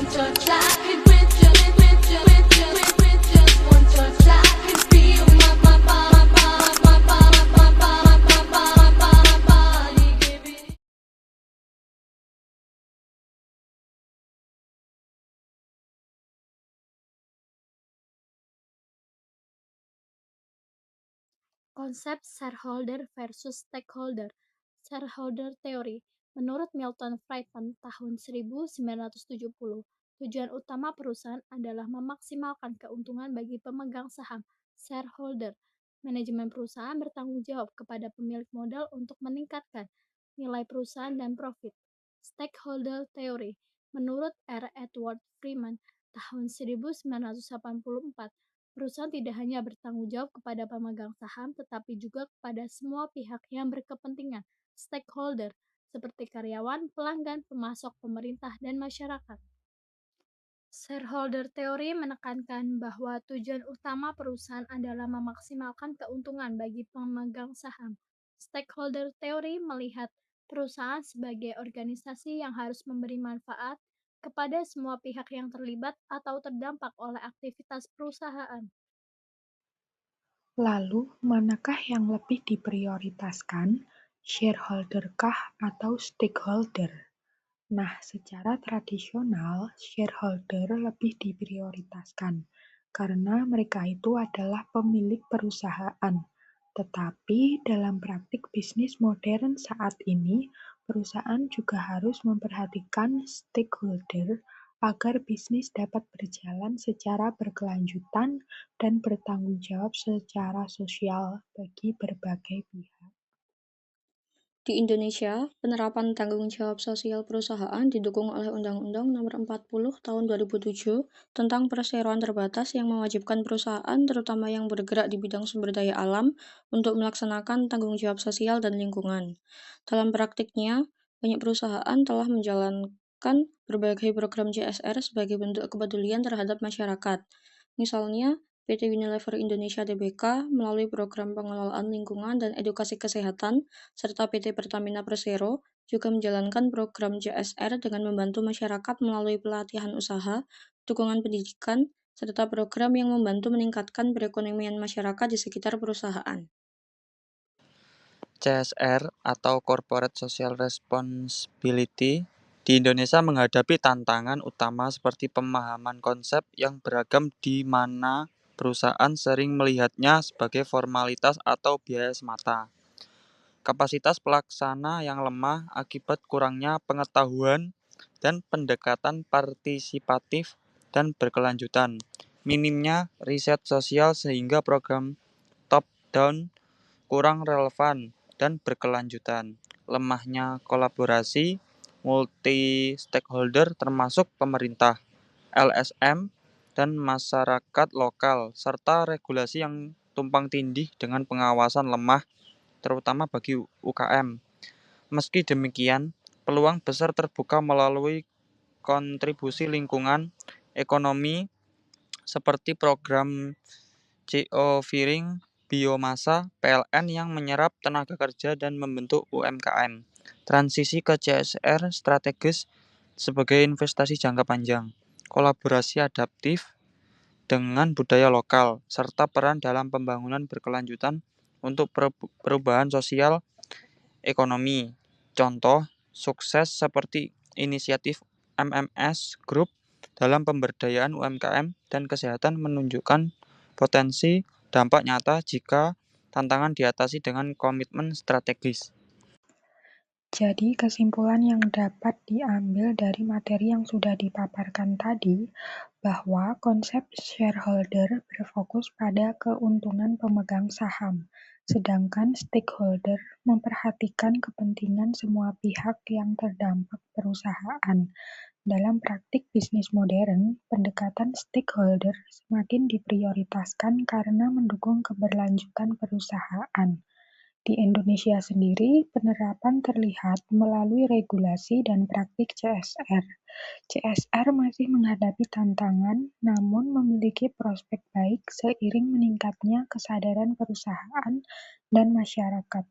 one touch, I could with just one touch, I could feel my body giving. Konsep shareholder versus stakeholder. Shareholder theory. Menurut Milton Friedman tahun 1970, tujuan utama perusahaan adalah memaksimalkan keuntungan bagi pemegang saham, shareholder. Manajemen perusahaan bertanggung jawab kepada pemilik modal untuk meningkatkan nilai perusahaan dan profit. Stakeholder theory. Menurut R. Edward Freeman tahun 1984, perusahaan tidak hanya bertanggung jawab kepada pemegang saham, tetapi juga kepada semua pihak yang berkepentingan, stakeholder, seperti karyawan, pelanggan, pemasok, pemerintah, dan masyarakat. Shareholder theory menekankan bahwa tujuan utama perusahaan adalah memaksimalkan keuntungan bagi pemegang saham. Stakeholder theory melihat perusahaan sebagai organisasi yang harus memberi manfaat kepada semua pihak yang terlibat atau terdampak oleh aktivitas perusahaan. Lalu, manakah yang lebih diprioritaskan, shareholder-kah atau stakeholder? Nah, secara tradisional, shareholder lebih diprioritaskan karena mereka itu adalah pemilik perusahaan. Tetapi dalam praktik bisnis modern saat ini, perusahaan juga harus memperhatikan stakeholder agar bisnis dapat berjalan secara berkelanjutan dan bertanggung jawab secara sosial bagi berbagai pihak. Di Indonesia, penerapan tanggung jawab sosial perusahaan didukung oleh Undang-Undang Nomor 40 Tahun 2007 tentang perseroan terbatas yang mewajibkan perusahaan, terutama yang bergerak di bidang sumber daya alam, untuk melaksanakan tanggung jawab sosial dan lingkungan. Dalam praktiknya, banyak perusahaan telah menjalankan berbagai program CSR sebagai bentuk kepedulian terhadap masyarakat. Misalnya, PT Unilever Indonesia Tbk melalui program pengelolaan lingkungan dan edukasi kesehatan, serta PT Pertamina Persero juga menjalankan program CSR dengan membantu masyarakat melalui pelatihan usaha, dukungan pendidikan, serta program yang membantu meningkatkan perekonomian masyarakat di sekitar perusahaan. CSR atau Corporate Social Responsibility di Indonesia menghadapi tantangan utama seperti pemahaman konsep yang beragam di mana perusahaan sering melihatnya sebagai formalitas atau biaya semata. Kapasitas pelaksana yang lemah akibat kurangnya pengetahuan dan pendekatan partisipatif dan berkelanjutan. Minimnya riset sosial sehingga program top-down kurang relevan dan berkelanjutan. Lemahnya kolaborasi multi-stakeholder termasuk pemerintah, LSM, dan masyarakat lokal, serta regulasi yang tumpang tindih dengan pengawasan lemah, terutama bagi UKM. Meski demikian, peluang besar terbuka melalui kontribusi lingkungan, ekonomi, seperti program geofeering, biomasa, PLN yang menyerap tenaga kerja dan membentuk UMKM. Transisi ke CSR strategis sebagai investasi jangka panjang, kolaborasi adaptif dengan budaya lokal, serta peran dalam pembangunan berkelanjutan untuk perubahan sosial ekonomi. Contoh sukses seperti inisiatif MMS Group dalam pemberdayaan UMKM dan kesehatan menunjukkan potensi dampak nyata jika tantangan diatasi dengan komitmen strategis. Jadi, kesimpulan yang dapat diambil dari materi yang sudah dipaparkan tadi, bahwa konsep shareholder berfokus pada keuntungan pemegang saham, sedangkan stakeholder memperhatikan kepentingan semua pihak yang terdampak perusahaan. Dalam praktik bisnis modern, pendekatan stakeholder semakin diprioritaskan karena mendukung keberlanjutan perusahaan. Di Indonesia sendiri, penerapan terlihat melalui regulasi dan praktik CSR. CSR masih menghadapi tantangan, namun memiliki prospek baik seiring meningkatnya kesadaran perusahaan dan masyarakat.